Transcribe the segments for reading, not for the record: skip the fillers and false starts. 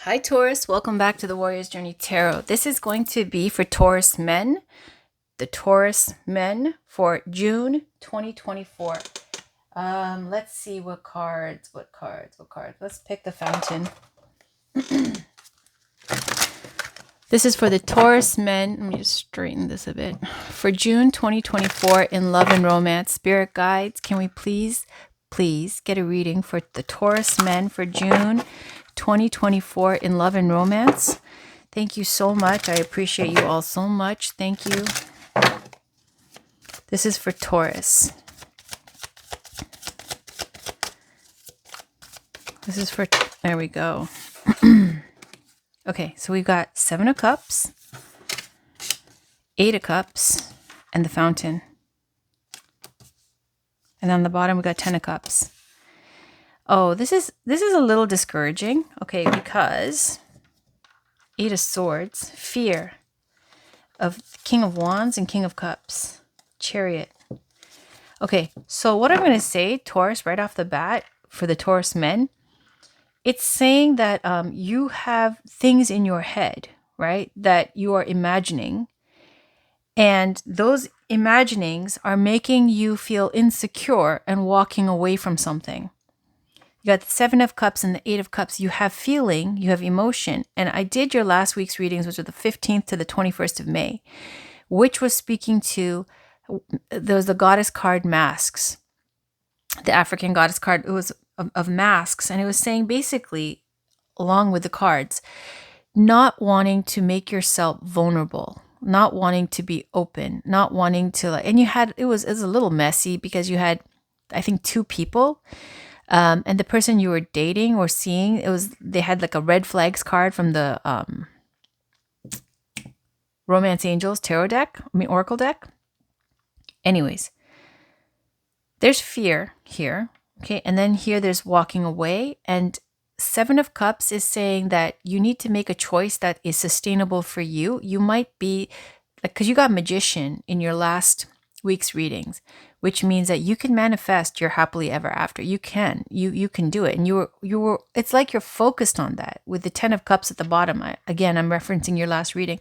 Hi Taurus, welcome back to the Warrior's Journey Tarot. This is going to be for Taurus men, the Taurus men for June 2024. Let's see what cards. Let's pick the fountain. This is for the Taurus men. Let me just straighten this a bit. For June 2024 in love and romance. Spirit guides, can we please get a reading for the Taurus men for June 2024 in love and romance? Thank you so much. I appreciate you all so much. Thank you. This is for Taurus. This is for, there we go. Okay, so we've got 7 of Cups, 8 of Cups, and the Fountain. And on the bottom, we got 10 of Cups. Oh, this is a little discouraging, okay, because 8 of Swords, fear of King of Wands and King of Cups, Chariot. Okay, so what I'm going to say, Taurus, right off the bat, for the Taurus men, it's saying that you have things in your head, right, that you are imagining, and those imaginings are making you feel insecure and walking away from something. You got the 7 of Cups and the 8 of Cups. You have feeling, you have emotion. And I did your last week's readings, which were the 15th to the 21st of May, which was speaking to, there was the goddess card masks, the African goddess card. It was of masks. And it was saying basically, along with the cards, not wanting to make yourself vulnerable, not wanting to be open, not wanting to, like, and you had, it was a little messy because you had, I think, 2 people. And the person you were dating or seeing, they had like a red flags card from the Romance Angels tarot deck, Oracle deck. Anyways, there's fear here, okay? And then here there's walking away. And 7 of Cups is saying that you need to make a choice that is sustainable for you. You might be, like, because you got Magician in your last week's readings, which means that you can manifest your happily ever after. You can do it. And you were it's like you're focused on that with the 10 of Cups at the bottom. I'm referencing your last reading.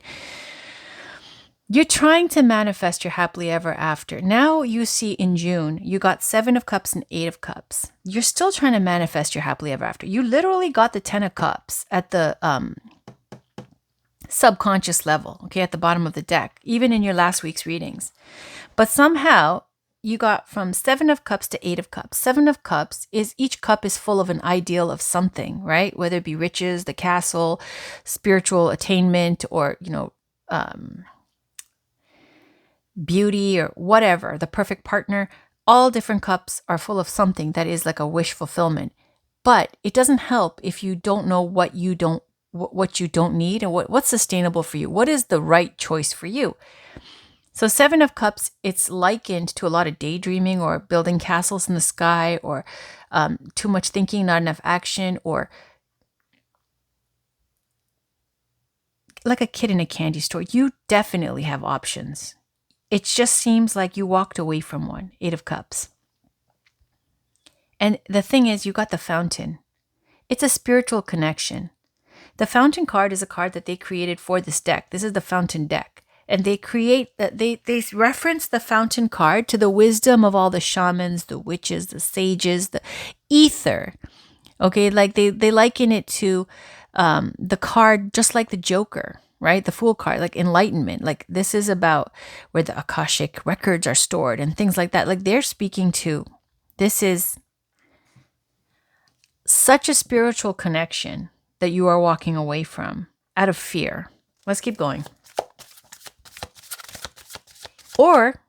You're trying to manifest your happily ever after. Now you see in June, you got 7 of Cups and 8 of Cups. You're still trying to manifest your happily ever after. You literally got the 10 of Cups at the subconscious level, okay, at the bottom of the deck, even in your last week's readings. But somehow you got from 7 of Cups to 8 of Cups. 7 of Cups is, each cup is full of an ideal of something, right? Whether it be riches, the castle, spiritual attainment, or, beauty or whatever, the perfect partner. All different cups are full of something that is like a wish fulfillment. But it doesn't help if you don't know what you don't need and what's sustainable for you. What is the right choice for you? So 7 of Cups, it's likened to a lot of daydreaming or building castles in the sky, or too much thinking, not enough action, or like a kid in a candy store. You definitely have options. It just seems like you walked away from one, 8 of Cups. And the thing is, you got the Fountain. It's a spiritual connection. The Fountain card is a card that they created for this deck. This is the Fountain deck. And they create that, they reference the Fountain card to the wisdom of all the shamans, the witches, the sages, the ether. Okay, like they liken it to the card, just like the Joker, right? The Fool card, like enlightenment. Like this is about where the Akashic records are stored and things like that. Like they're speaking to, this is such a spiritual connection that you are walking away from out of fear. Let's keep going. Or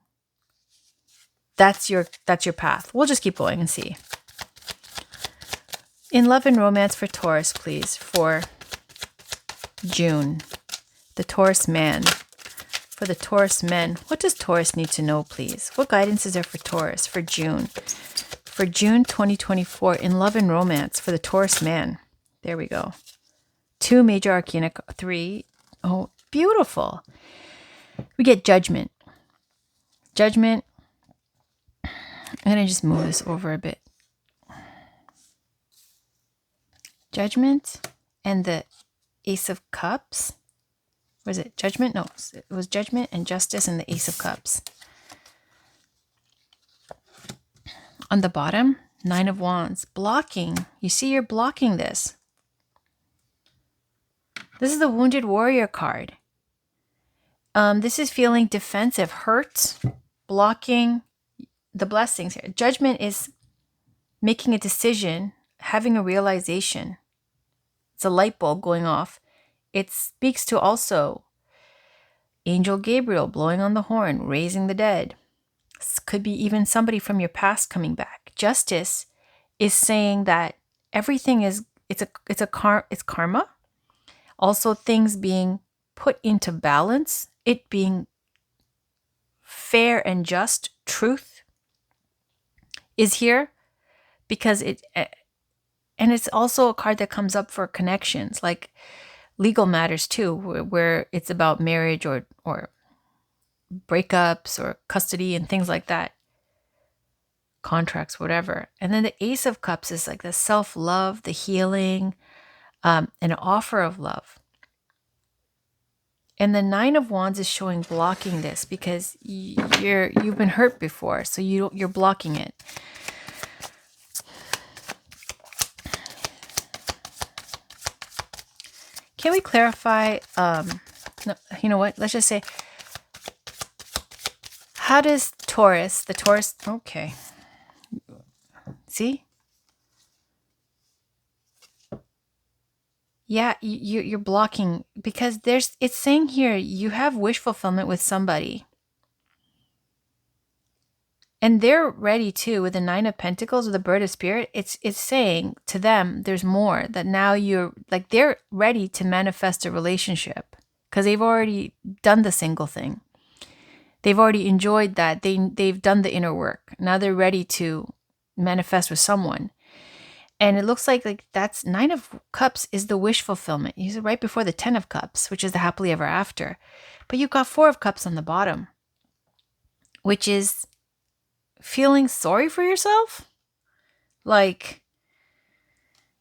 that's your path. We'll just keep going and see. In love and romance for Taurus, please, for June. The Taurus man. For the Taurus men, what does Taurus need to know, please? What guidance is there for Taurus for June? For June 2024 in love and romance for the Taurus man. There we go. 2 major arcana, 3. Oh, beautiful. We get Judgment. Judgment. I'm going to just move this over a bit. Judgment and the Ace of Cups. Was it Judgment? No, it was Judgment and Justice and the Ace of Cups. On the bottom, Nine of Wands. Blocking. You see, you're blocking this. This is the Wounded Warrior card. This is feeling defensive, hurt, blocking the blessings here. Judgment is making a decision, having a realization. It's a light bulb going off. It speaks to also Angel Gabriel blowing on the horn, raising the dead. This could be even somebody from your past coming back. Justice is saying that everything is it's karma. Also things being put into balance, it being fair and just, truth is here because and it's also a card that comes up for connections, like legal matters too, where it's about marriage or breakups or custody and things like that, contracts, whatever. And then the Ace of Cups is like the self-love, the healing, an offer of love. And the Nine of Wands is showing blocking this because you've been hurt before, so you're blocking it. Can we clarify? No, you know what? Let's just say, how does Taurus, okay. See? Yeah, you're blocking because it's saying here you have wish fulfillment with somebody. And they're ready too with the Nine of Pentacles with the Bird of Spirit. It's saying to them there's more, that now you're like they're ready to manifest a relationship because they've already done the single thing. They've already enjoyed that. They've done the inner work. Now they're ready to manifest with someone. And it looks like that's Nine of Cups is the wish fulfillment. You see right before the 10 of Cups, which is the happily ever after. But you've got 4 of Cups on the bottom, which is feeling sorry for yourself. Like,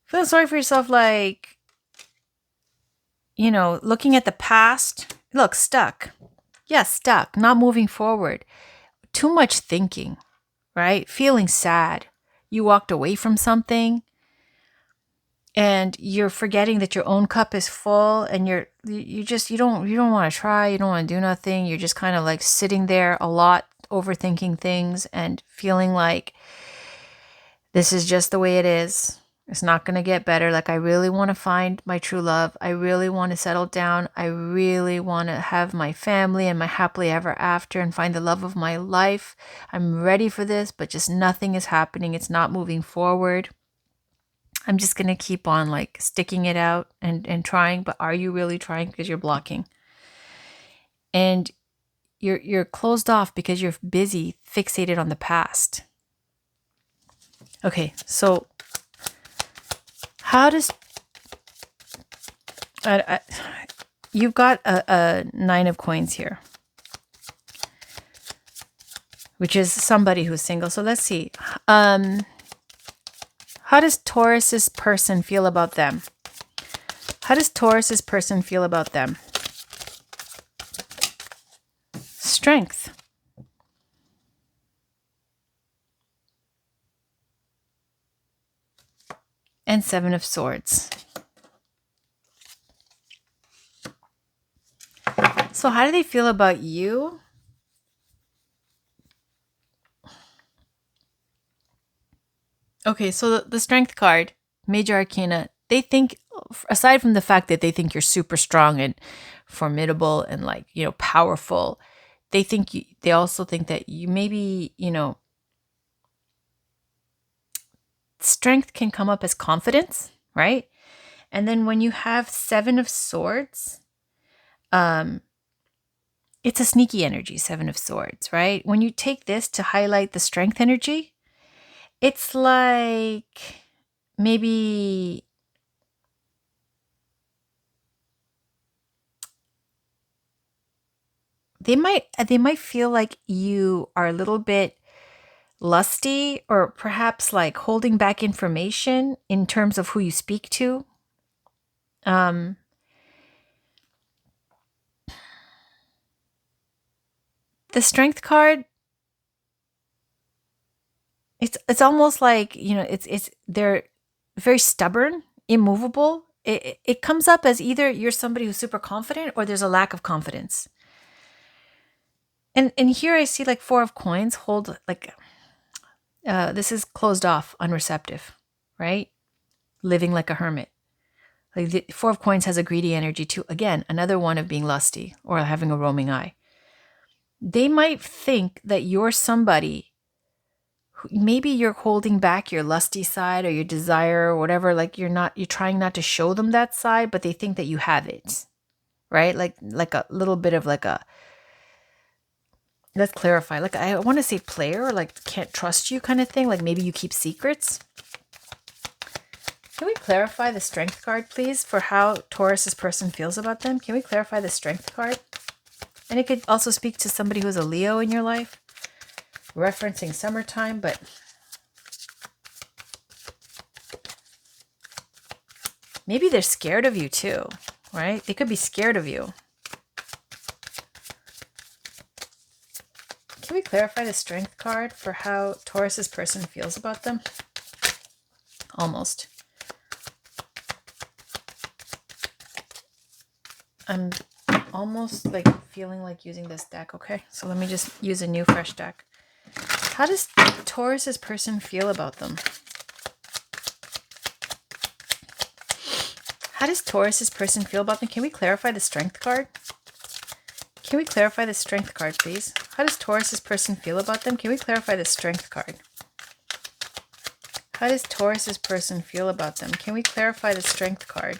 feeling sorry for yourself, like, you know, looking at the past. Look, stuck. Yeah, stuck, not moving forward. Too much thinking, right? Feeling sad. You walked away from something and you're forgetting that your own cup is full and you don't want to try, you don't want to do nothing. You're just kind of like sitting there a lot, overthinking things and feeling like this is just the way it is. It's not going to get better. Like, I really want to find my true love. I really want to settle down. I really want to have my family and my happily ever after and find the love of my life. I'm ready for this, but just nothing is happening. It's not moving forward. I'm just going to keep on like sticking it out and trying. But are you really trying? Because you're blocking. And you're closed off because you're busy, fixated on the past. Okay, so how does you've got a 9 of coins here, which is somebody who's single. So let's see. How does Taurus's person feel about them? How does Taurus's person feel about them? Strength. And 7 of Swords. So how do they feel about you? Okay, so the Strength card, Major Arcana, they think, aside from the fact that they think you're super strong and formidable and like, you know, powerful, they also think that you maybe, you know, strength can come up as confidence, right? And then when you have 7 of Swords, it's a sneaky energy, 7 of Swords, right? When you take this to highlight the strength energy, it's like maybe they might feel like you are a little bit lusty or perhaps like holding back information in terms of who you speak to. the Strength card, it's almost like, it's they're very stubborn, immovable. It comes up as either you're somebody who's super confident or there's a lack of confidence. And here I see like Four of Coins hold like this is closed off, unreceptive, right? Living like a hermit. Like the Four of Coins has a greedy energy too. Again, another one of being lusty or having a roaming eye. They might think that you're somebody who, maybe you're holding back your lusty side or your desire or whatever. Like you're trying not to show them that side, but they think that you have it, right? Like a little bit of like a, let's clarify. Like I want to say player or like can't trust you kind of thing. Like maybe you keep secrets. Can we clarify the Strength card, please, for how Taurus's person feels about them? Can we clarify the Strength card? And it could also speak to somebody who's a Leo in your life, referencing summertime, but maybe they're scared of you too, right? They could be scared of you. Can we clarify the Strength card for how Taurus's person feels about them? Almost. I'm almost like feeling like using this deck, okay? So let me just use a new fresh deck. How does Taurus's person feel about them? How does Taurus's person feel about them? Can we clarify the Strength card? Can we clarify the Strength card, please? How does Taurus's person feel about them? Can we clarify the Strength card? How does Taurus's person feel about them? Can we clarify the Strength card?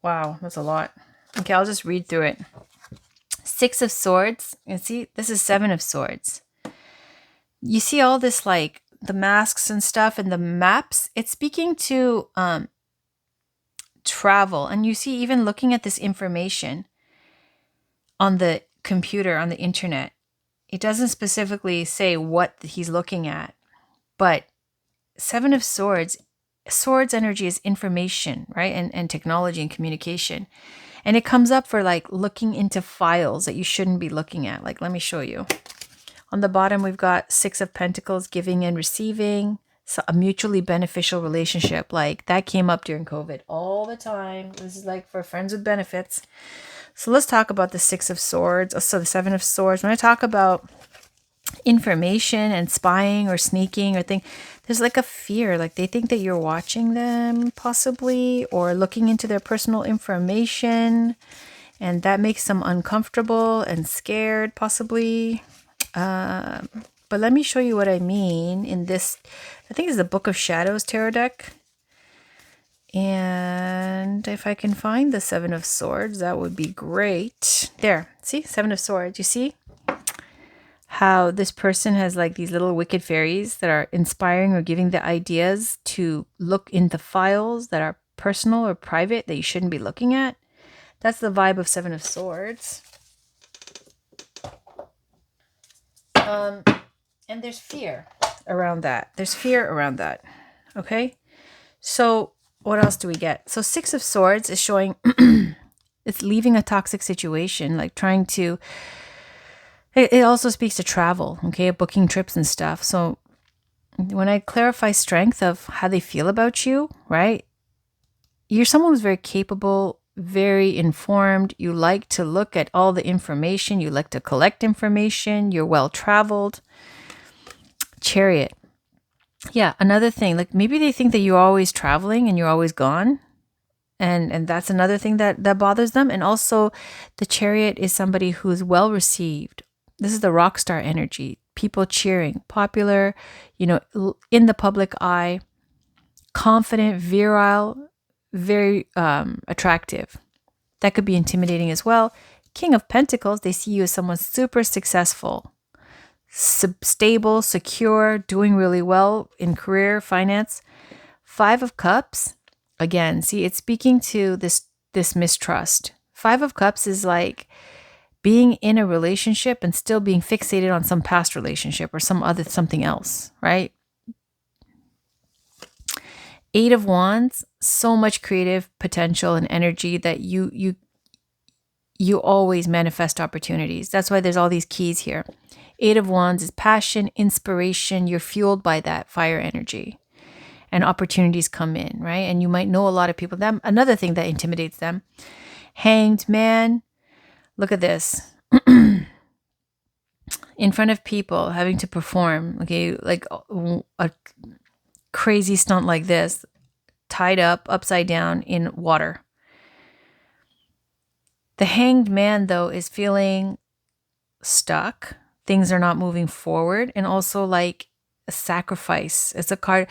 Wow, that's a lot. Okay, I'll just read through it. Six of Swords. You see, this is Seven of Swords. You see all this like the masks and stuff and the maps. It's speaking to travel. And you see, even looking at this information on the computer, on the internet, it doesn't specifically say what he's looking at. But Seven of Swords, Swords energy is information, right? And technology and communication. And it comes up for like looking into files that you shouldn't be looking at. Like, let me show you. On the bottom, we've got Six of Pentacles, giving and receiving. So a mutually beneficial relationship. Like that came up during COVID all the time. This is like for friends with benefits. So let's talk about the Six of Swords. So the Seven of Swords. When I talk about information and spying or sneaking or thing, there's like a fear, like they think that you're watching them possibly or looking into their personal information, and that makes them uncomfortable and scared possibly. But let me show you what I mean in this. I think it's the Book of Shadows tarot deck, and if I can find the Seven of Swords, that would be great. There, see, Seven of Swords. You see how this person has like these little wicked fairies that are inspiring or giving the ideas to look into files that are personal or private that you shouldn't be looking at. That's the vibe of Seven of Swords. And there's fear around that. There's fear around that. Okay. So what else do we get? So Six of Swords is showing it's leaving a toxic situation, like trying to. It also speaks to travel, okay, booking trips and stuff. So when I clarify strength of how they feel about you, right? You're someone who's very capable, very informed. You like to look at all the information. You like to collect information. You're well-traveled. Chariot. Yeah, another thing, like maybe they think that you're always traveling and you're always gone. And that's another thing that bothers them. And also the Chariot is somebody who's well-received. This is the rock star energy, people cheering, popular, in the public eye, confident, virile, very attractive. That could be intimidating as well. King of Pentacles, they see you as someone super successful, stable, secure, doing really well in career, finance. Five of Cups, again, see, it's speaking to this mistrust. Five of Cups is like, being in a relationship and still being fixated on some past relationship or something else, right? 8 of Wands, so much creative potential and energy that you always manifest opportunities. That's why there's all these keys here. 8 of Wands is passion, inspiration. You're fueled by that fire energy, and opportunities come in, right? And you might know a lot of people. That another thing that intimidates them. Hanged Man. Look at this. In front of people, having to perform, okay, like a crazy stunt like this, tied up, upside down in water. The Hanged Man, though, is feeling stuck. Things are not moving forward, and also like a sacrifice. It's a card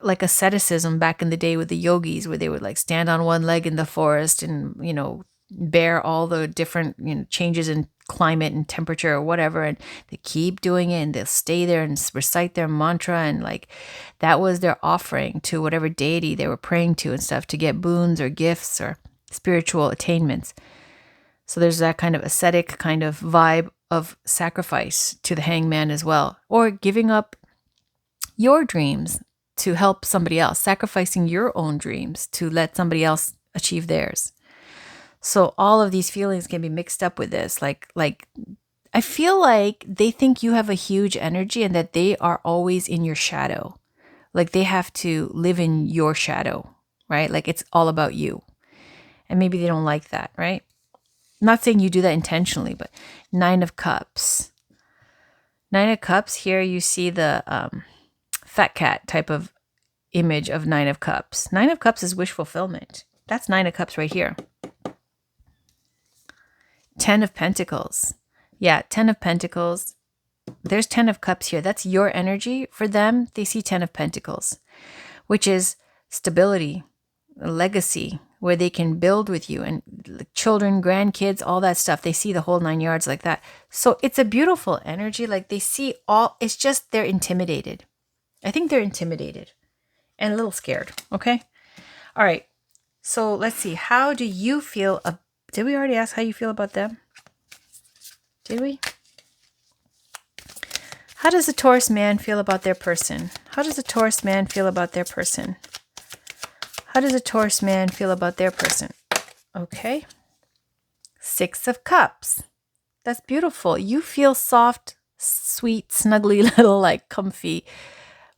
like asceticism back in the day with the yogis, where they would like stand on one leg in the forest and, bear all the different, changes in climate and temperature or whatever. And they keep doing it, and they'll stay there and recite their mantra. And like that was their offering to whatever deity they were praying to and stuff, to get boons or gifts or spiritual attainments. So there's that kind of ascetic kind of vibe of sacrifice to the Hanged Man as well, or giving up your dreams to help somebody else, sacrificing your own dreams to let somebody else achieve theirs. So all of these feelings can be mixed up with this. Like I feel like they think you have a huge energy and that they are always in your shadow. Like they have to live in your shadow, right? Like it's all about you. And maybe they don't like that, right? I'm not saying you do that intentionally, but 9 of Cups. 9 of Cups, here you see the fat cat type of image of 9 of Cups. 9 of Cups is wish fulfillment. That's 9 of Cups right here. 10 of Pentacles. Yeah, 10 of Pentacles. There's 10 of Cups here. That's your energy. For them, they see 10 of Pentacles, which is stability, a legacy, where they can build with you, and children, grandkids, all that stuff. They see the whole 9 yards like that. So it's a beautiful energy. Like they see all, it's just they're intimidated. I think they're intimidated and a little scared. Okay. All right. So let's see. How do you feel? Did we already ask how you feel about them? Did we? How does a Taurus man feel about their person? How does a Taurus man feel about their person? How does a Taurus man feel about their person? Okay. 6 of Cups. That's beautiful. You feel soft, sweet, snuggly, little, like comfy,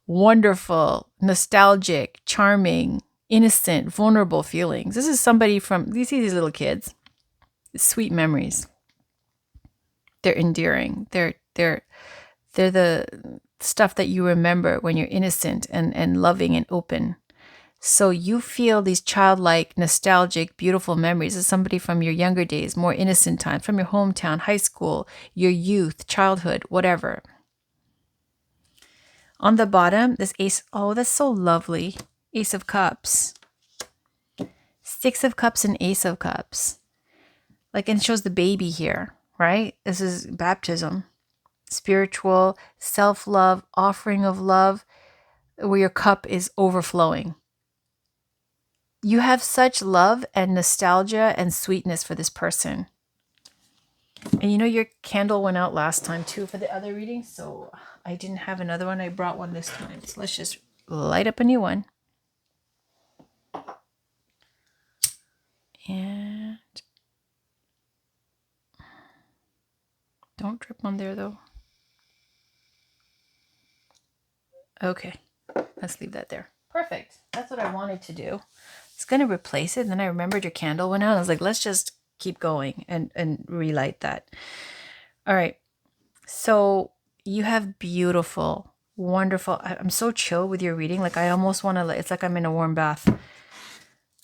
wonderful, nostalgic, charming, innocent, vulnerable feelings. This is somebody from, you see these little kids, sweet memories. They're endearing. They're the stuff that you remember when you're innocent and loving and open. So you feel these childlike, nostalgic, beautiful memories of somebody from your younger days, more innocent times, from your hometown, high school, your youth, childhood, whatever. On the bottom, this ace, oh, that's so lovely. Ace of Cups. 6 of Cups and Ace of Cups. Like, and it shows the baby here, right? This is baptism. Spiritual, self-love, offering of love, where your cup is overflowing. You have such love and nostalgia and sweetness for this person. And your candle went out last time too for the other reading, so I didn't have another one. I brought one this time. So let's just light up a new one. And don't drip on there though. Okay, let's leave that there. Perfect. That's what I wanted to do. It's going to replace it. And then I remembered your candle went out. I was like, let's just keep going and relight that. All right. So you have beautiful, wonderful. I'm so chill with your reading. Like I almost want to, it's like I'm in a warm bath.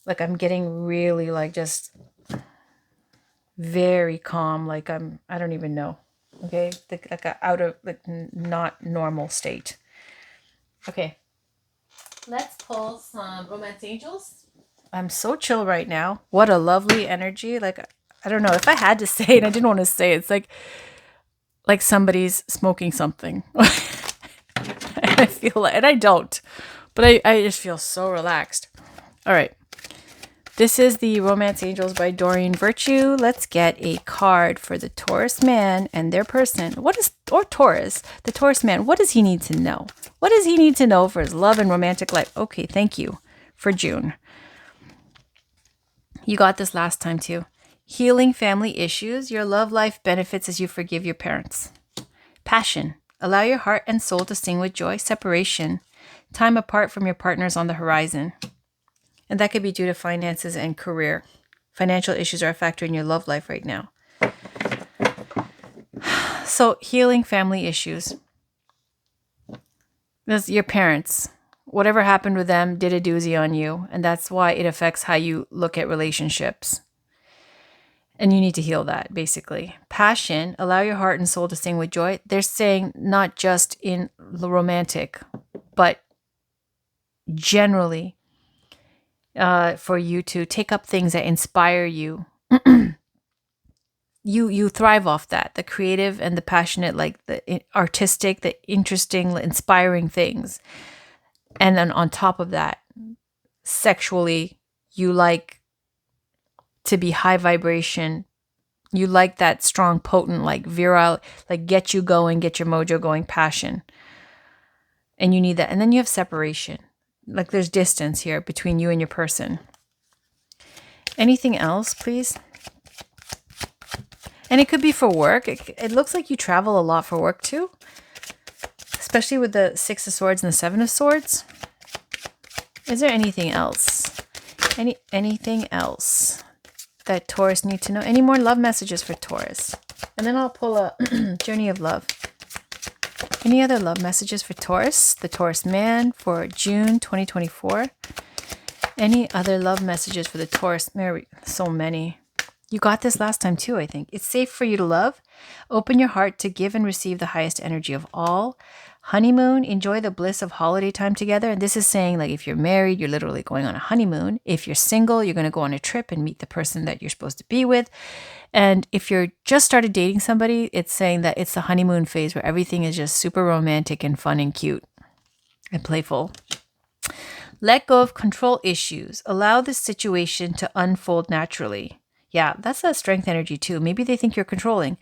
Like I'm getting really like just very calm. Like I don't even know. Okay. Like a out of like not normal state. Okay. Let's pull some Romance Angels. I'm so chill right now. What a lovely energy. Like, I don't know if I had to say it, I didn't want to say it. It's like somebody's smoking something. I feel like, and I don't, but I just feel so relaxed. All right. This is the Romance Angels by Doreen Virtue. Let's get a card for the Taurus man and their person. Or Taurus, the Taurus man, what does he need to know? What does he need to know for his love and romantic life? Okay, thank you for June. You got this last time too. Healing family issues. Your love life benefits as you forgive your parents. Passion. Allow your heart and soul to sing with joy. Separation. Time apart from your partners on the horizon. And that could be due to finances and career. Financial issues are a factor in your love life right now. So, healing family issues. That's your parents. Whatever happened with them did a doozy on you. And that's why it affects how you look at relationships. And you need to heal that, basically. Passion. Allow your heart and soul to sing with joy. They're saying not just in the romantic, but generally. For you to take up things that inspire you. You thrive off that, the creative and the passionate, like the artistic, the interesting, inspiring things. And then on top of that, sexually, you like to be high vibration. You like that strong, potent, like virile, like get you going, get your mojo going passion. And you need that. And then you have separation. Like there's distance here between you and your person. Anything else, please? And it could be for work. It looks like you travel a lot for work too. Especially with the 6 of Swords and the 7 of Swords. Is there anything else? Anything else that Taurus need to know? Any more love messages for Taurus? And then I'll pull a Journey of Love. Any other love messages for Taurus, the Taurus man for June 2024? Any other love messages for the Taurus? So many. You got this last time too, I think. It's safe for you to love. Open your heart to give and receive the highest energy of all. Honeymoon, enjoy the bliss of holiday time together. And this is saying like if you're married, you're literally going on a honeymoon. If you're single, you're going to go on a trip and meet the person that you're supposed to be with. And if you're just started dating somebody, it's saying that it's the honeymoon phase where everything is just super romantic and fun and cute and playful. Let go of control issues. Allow the situation to unfold naturally. Yeah, that's that strength energy too. Maybe they think you're controlling.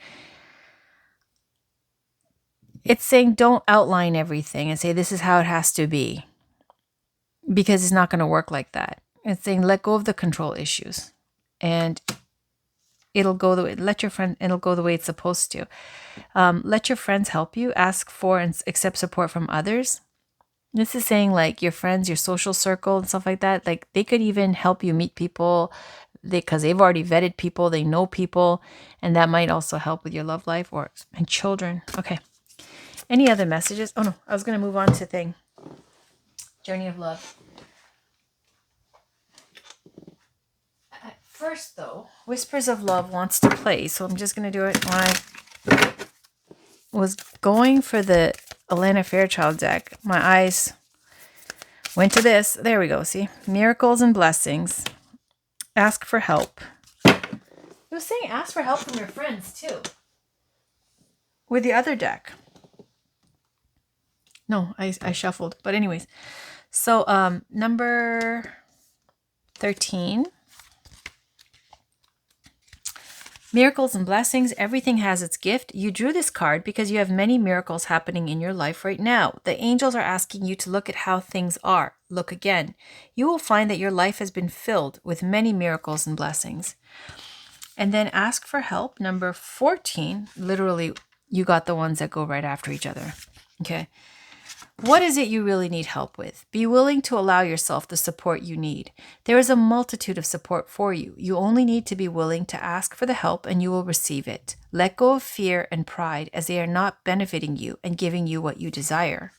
It's saying don't outline everything and say this is how it has to be. Because it's not going to work like that. It's saying let go of the control issues. And it'll go the way, it'll go the way it's supposed to. Let your friends help you. Ask for and accept support from others. This is saying like your friends, your social circle and stuff like that. Like they could even help you meet people because they've already vetted people. They know people. And that might also help with your love life and children. Okay. Any other messages? Oh no, I was going to move on to Journey of Love. First, though, Whispers of Love wants to play, so I'm just going to do it when I was going for the Alana Fairchild deck. My eyes went to this. There we go, see? Miracles and Blessings. Ask for help. It was saying ask for help from your friends, too. With the other deck. No, I shuffled. But anyways. So, number 13. Miracles and blessings. Everything has its gift. You drew this card because you have many miracles happening in your life right now. The angels are asking you to look at how things are. Look again. You will find that your life has been filled with many miracles and blessings. And then ask for help. Number 14. Literally, you got the ones that go right after each other. Okay. What is it you really need help with? Be willing to allow yourself the support you need. There is a multitude of support for you. You only need to be willing to ask for the help and you will receive it. Let go of fear and pride as they are not benefiting you and giving you what you desire.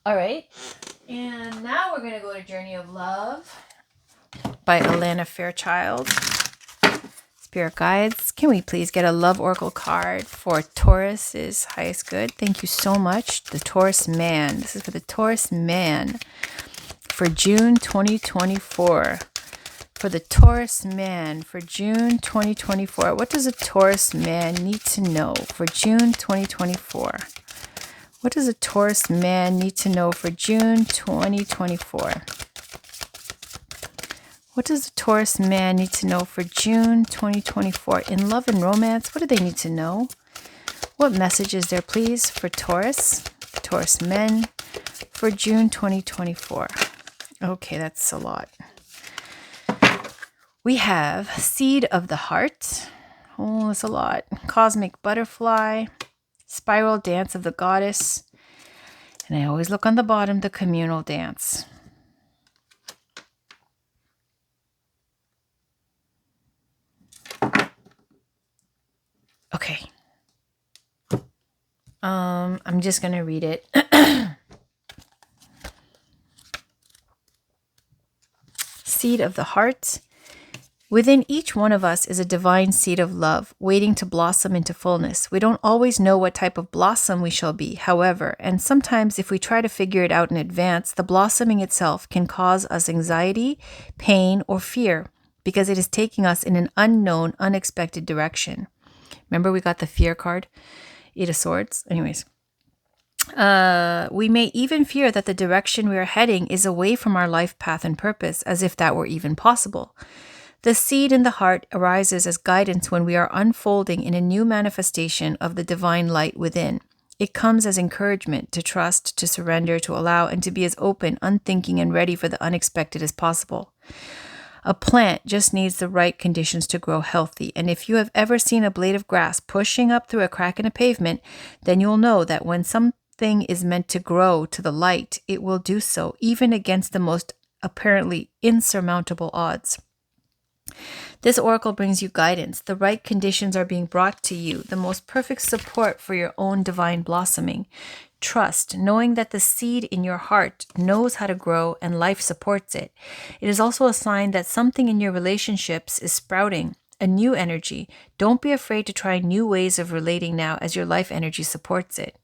All right. And now we're going to go to Journey of Love by Alana Fairchild. Spirit guides, can we please get a love oracle card for Taurus's highest good? Thank you so much. The Taurus man. This is for the Taurus man for June 2024. For the Taurus man for June 2024. What does a Taurus man need to know for June 2024? What does a Taurus man need to know for June 2024? What does the Taurus man need to know for June 2024? In love and romance, what do they need to know? What message is there, please, for Taurus, the Taurus men, for June 2024? Okay, that's a lot. We have Seed of the Heart. Oh, that's a lot. Cosmic Butterfly. Spiral Dance of the Goddess. And I always look on the bottom, the Communal Dance. Okay. I'm just going to read it. Seed of the Heart. Within each one of us is a divine seed of love, waiting to blossom into fullness. We don't always know what type of blossom we shall be, however, and sometimes if we try to figure it out in advance, the blossoming itself can cause us anxiety, pain, or fear, because it is taking us in an unknown, unexpected direction. Remember we got the fear card? Eight of Swords. Anyways. We may even fear that the direction we are heading is away from our life path and purpose, as if that were even possible. The seed in the heart arises as guidance when we are unfolding in a new manifestation of the divine light within. It comes as encouragement to trust, to surrender, to allow, and to be as open, unthinking, and ready for the unexpected as possible. A plant just needs the right conditions to grow healthy, and if you have ever seen a blade of grass pushing up through a crack in a pavement, then you'll know that when something is meant to grow to the light, it will do so, even against the most apparently insurmountable odds. This oracle brings you guidance. The right conditions are being brought to you, the most perfect support for your own divine blossoming. Trust, knowing that the seed in your heart knows how to grow and life supports it. It is also a sign that something in your relationships is sprouting, a new energy. Don't be afraid to try new ways of relating now as your life energy supports it.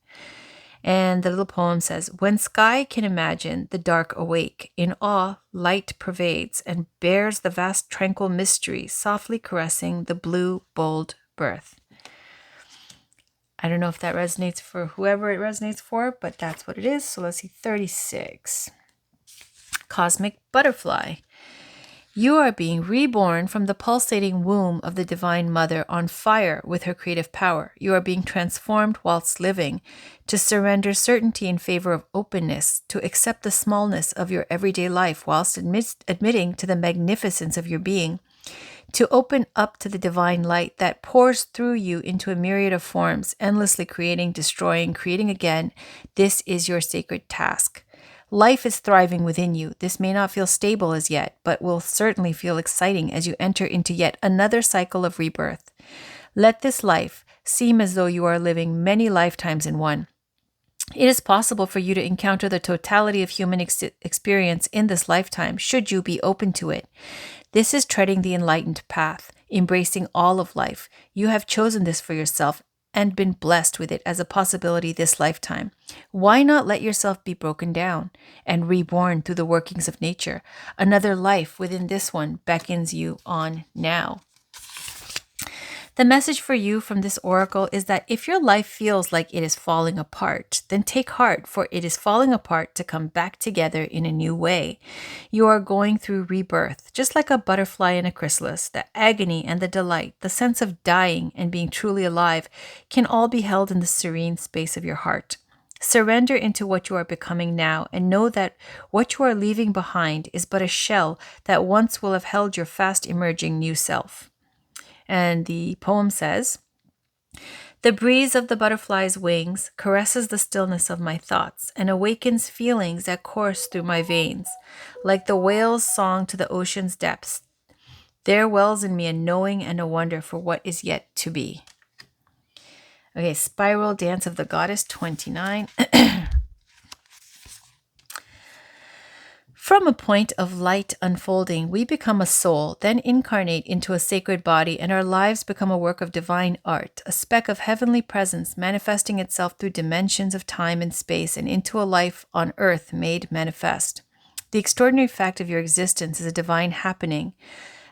And the little poem says, when sky can imagine the dark awake, in awe light pervades and bears the vast tranquil mystery, softly caressing the blue, bold birth. I don't know if that resonates for whoever it resonates for, but that's what it is. So let's see, 36. Cosmic Butterfly. You are being reborn from the pulsating womb of the Divine Mother on fire with her creative power. You are being transformed whilst living, to surrender certainty in favor of openness, to accept the smallness of your everyday life whilst admitting to the magnificence of your being, to open up to the divine light that pours through you into a myriad of forms, endlessly creating, destroying, creating again. This is your sacred task. Life is thriving within you. This may not feel stable as yet, but will certainly feel exciting as you enter into yet another cycle of rebirth. Let this life seem as though you are living many lifetimes in one. It is possible for you to encounter the totality of human experience in this lifetime, should you be open to it. This is treading the enlightened path, embracing all of life. You have chosen this for yourself and been blessed with it as a possibility this lifetime. Why not let yourself be broken down and reborn through the workings of nature? Another life within this one beckons you on now. The message for you from this oracle is that if your life feels like it is falling apart, then take heart, for it is falling apart to come back together in a new way. You are going through rebirth, just like a butterfly in a chrysalis. The agony and the delight, the sense of dying and being truly alive can all be held in the serene space of your heart. Surrender into what you are becoming now and know that what you are leaving behind is but a shell that once will have held your fast emerging new self. And the poem says, the breeze of the butterfly's wings caresses the stillness of my thoughts and awakens feelings that course through my veins. Like the whale's song to the ocean's depths, there wells in me a knowing and a wonder for what is yet to be. Okay, Spiral Dance of the Goddess 29. From a point of light unfolding, we become a soul, then incarnate into a sacred body, and our lives become a work of divine art, a speck of heavenly presence manifesting itself through dimensions of time and space and into a life on earth made manifest. The extraordinary fact of your existence is a divine happening,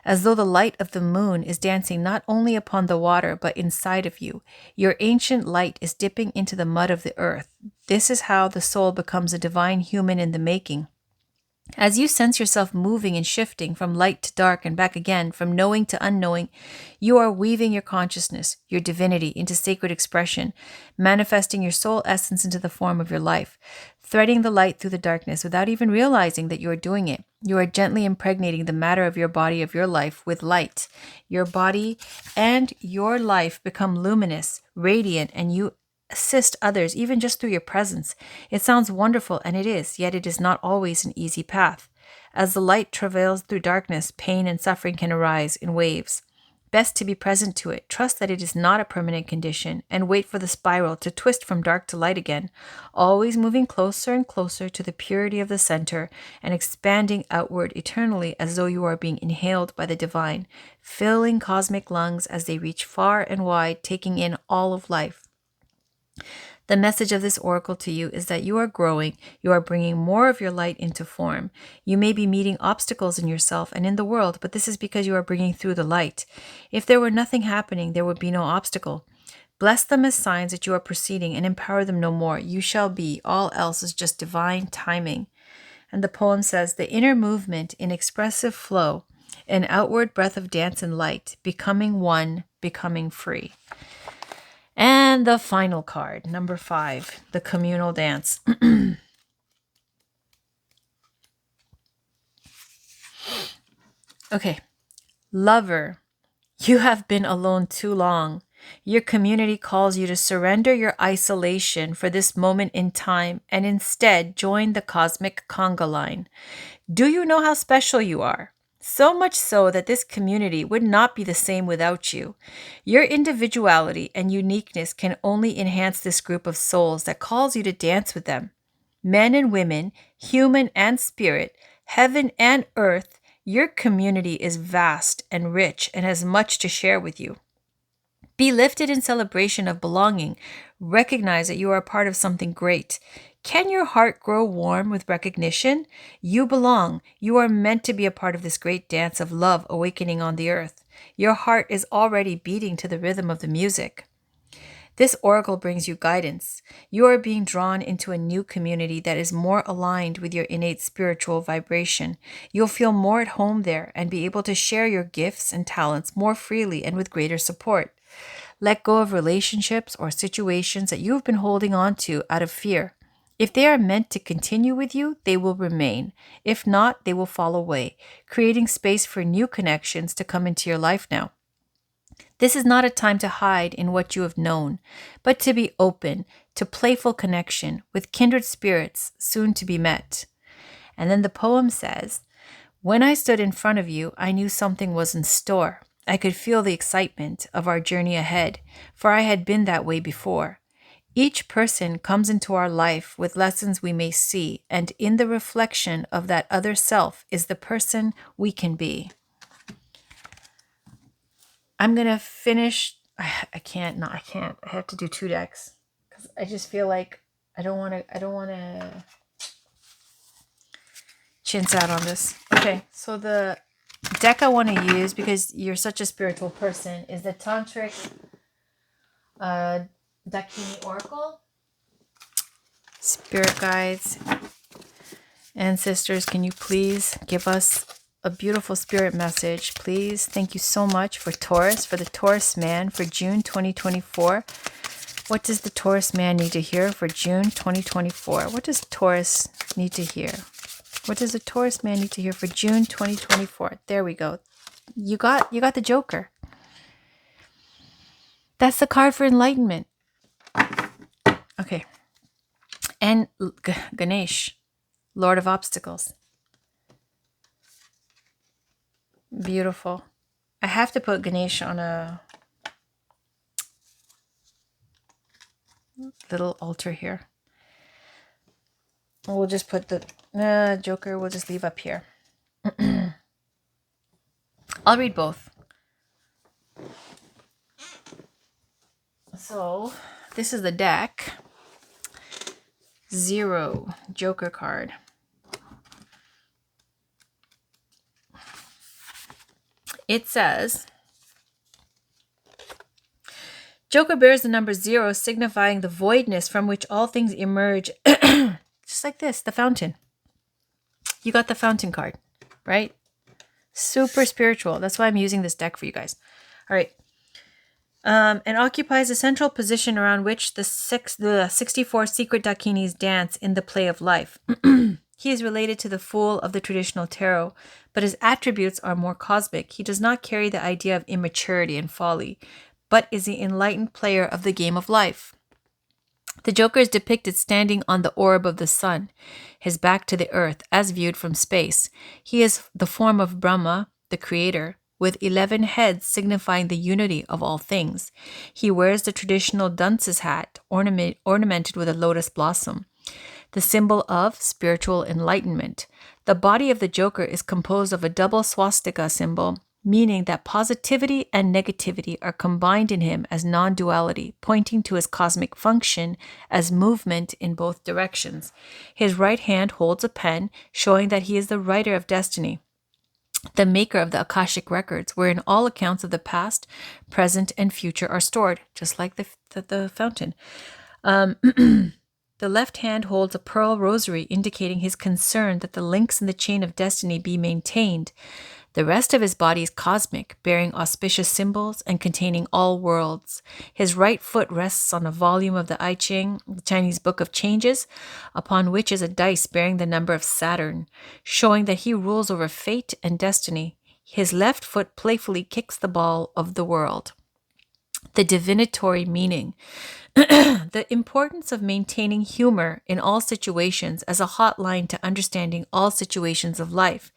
as though the light of the moon is dancing not only upon the water but inside of you. Your ancient light is dipping into the mud of the earth. This is how the soul becomes a divine human in the making. As you sense yourself moving and shifting from light to dark and back again, from knowing to unknowing, you are weaving your consciousness, your divinity, into sacred expression, manifesting your soul essence into the form of your life, threading the light through the darkness without even realizing that you are doing it. You are gently impregnating the matter of your body, of your life, with light. Your body and your life become luminous, radiant, and you assist others, even just through your presence. It sounds wonderful, and it is, yet it is not always an easy path. As the light travails through darkness, pain and suffering can arise in waves. Best to be present to it, trust that it is not a permanent condition, and wait for the spiral to twist from dark to light again, always moving closer and closer to the purity of the center and expanding outward eternally as though you are being inhaled by the divine, filling cosmic lungs as they reach far and wide, taking in all of life. The message of this oracle to you is that you are growing, you are bringing more of your light into form. You may be meeting obstacles in yourself and in the world, but this is because you are bringing through the light. If there were nothing happening, there would be no obstacle. Bless them as signs that you are proceeding and empower them no more. You shall be. All else is just divine timing. And the poem says, the inner movement in expressive flow, an outward breath of dance and light, becoming one, becoming free. And the final card, number 5, the communal dance. Okay. Lover, you have been alone too long. Your community calls you to surrender your isolation for this moment in time and instead join the cosmic conga line. Do you know how special you are? So much so that this community would not be the same without you. Your individuality and uniqueness can only enhance this group of souls that calls you to dance with them. Men and women, human and spirit, heaven and earth, your community is vast and rich and has much to share with you. Be lifted in celebration of belonging. Recognize that you are a part of something great. Can your heart grow warm with recognition? You belong. You are meant to be a part of this great dance of love awakening on the earth. Your heart is already beating to the rhythm of the music. This oracle brings you guidance. You are being drawn into a new community that is more aligned with your innate spiritual vibration. You'll feel more at home there and be able to share your gifts and talents more freely and with greater support. Let go of relationships or situations that you have been holding on to out of fear. If they are meant to continue with you, they will remain. If not, they will fall away, creating space for new connections to come into your life now. This is not a time to hide in what you have known, but to be open to playful connection with kindred spirits soon to be met. And then the poem says, when I stood in front of you, I knew something was in store. I could feel the excitement of our journey ahead, for I had been that way before. Each person comes into our life with lessons we may see, and in the reflection of that other self is the person we can be. I'm going to finish. I can't. I have to do 2 decks because I just feel like I don't want to chintz out on this. Okay, so the deck I want to use, because you're such a spiritual person, is the Tantric Dakini Oracle. Spirit guides, ancestors, can you please give us a beautiful spirit message, please? Thank you so much for Taurus, for the Taurus man for June 2024. What does the Taurus man need to hear for June 2024? What does Taurus need to hear? What does the Taurus man need to hear for June 2024? There we go. You got the Joker. That's the card for enlightenment. Okay. And Ganesh, Lord of Obstacles. Beautiful. I have to put Ganesh on a little altar here. We'll just put the Joker, we'll just leave up here. I'll read both. So, this is the deck. 0, Joker card. It says, Joker bears the number 0, signifying the voidness from which all things emerge, just like this, the fountain. You got the Fountain card, right? Super spiritual. That's why I'm using this deck for you guys. All right. And occupies a central position around which the 64 secret dakinis dance in the play of life. He is related to the Fool of the traditional tarot, but his attributes are more cosmic. He does not carry the idea of immaturity and folly, but is the enlightened player of the game of life. The Joker is depicted standing on the orb of the sun, his back to the earth, as viewed from space. He is the form of Brahma, the creator, with 11 heads signifying the unity of all things. He wears the traditional dunce's hat, ornamented with a lotus blossom, the symbol of spiritual enlightenment. The body of the Joker is composed of a double swastika symbol, meaning that positivity and negativity are combined in him as non-duality, pointing to his cosmic function as movement in both directions. His right hand holds a pen, showing that he is the writer of destiny, the maker of the Akashic records, wherein all accounts of the past, present, and future are stored, just like the fountain. The left hand holds a pearl rosary, indicating his concern that the links in the chain of destiny be maintained. The rest of his body is cosmic, bearing auspicious symbols and containing all worlds. His right foot rests on a volume of the I Ching, the Chinese Book of Changes, upon which is a dice bearing the number of Saturn, showing that he rules over fate and destiny. His left foot playfully kicks the ball of the world. The divinatory meaning. The importance of maintaining humor in all situations as a hotline to understanding all situations of life.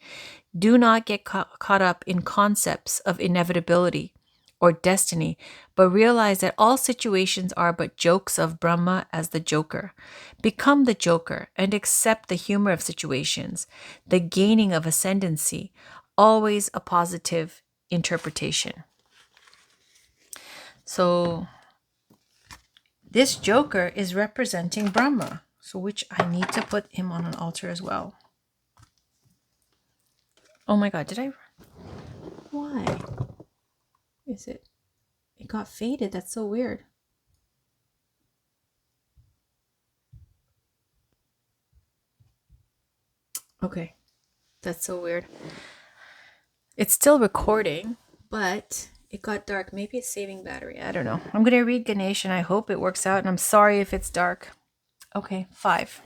Do not get caught up in concepts of inevitability or destiny, but realize that all situations are but jokes of Brahma as the Joker. Become the Joker and accept the humor of situations, the gaining of ascendancy, always a positive interpretation. So this Joker is representing Brahma, so which I need to put him on an altar as well. Oh my god, did I? Why? Is it? It got faded. That's so weird. Okay, that's so weird. It's still recording, but it got dark. Maybe it's saving battery. I don't know. I'm going to read Ganesh and I hope it works out. And I'm sorry if it's dark. Okay, 5.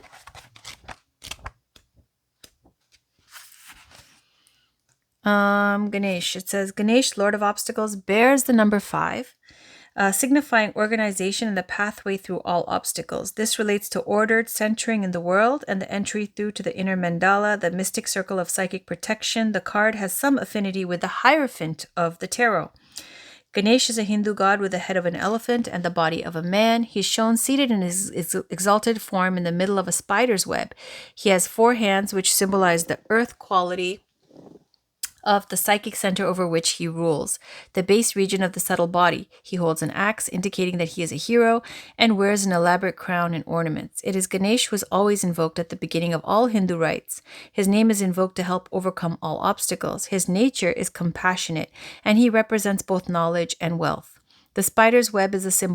Ganesh. It says Ganesh, Lord of Obstacles, bears the number 5, signifying organization and the pathway through all obstacles. This relates to ordered centering in the world and the entry through to the inner mandala, the mystic circle of psychic protection. The card has some affinity with the Hierophant of the tarot. Ganesh is a Hindu god with the head of an elephant and the body of a man. He's shown seated in his exalted form in the middle of a spider's web. He has 4 hands, which symbolize the earth quality of the psychic center over which he rules, the base region of the subtle body. He holds an axe, indicating that he is a hero, and wears an elaborate crown and ornaments. It is Ganesh who is always invoked at the beginning of all Hindu rites. His name is invoked to help overcome all obstacles. His nature is compassionate, and he represents both knowledge and wealth. The spider's web is a symbol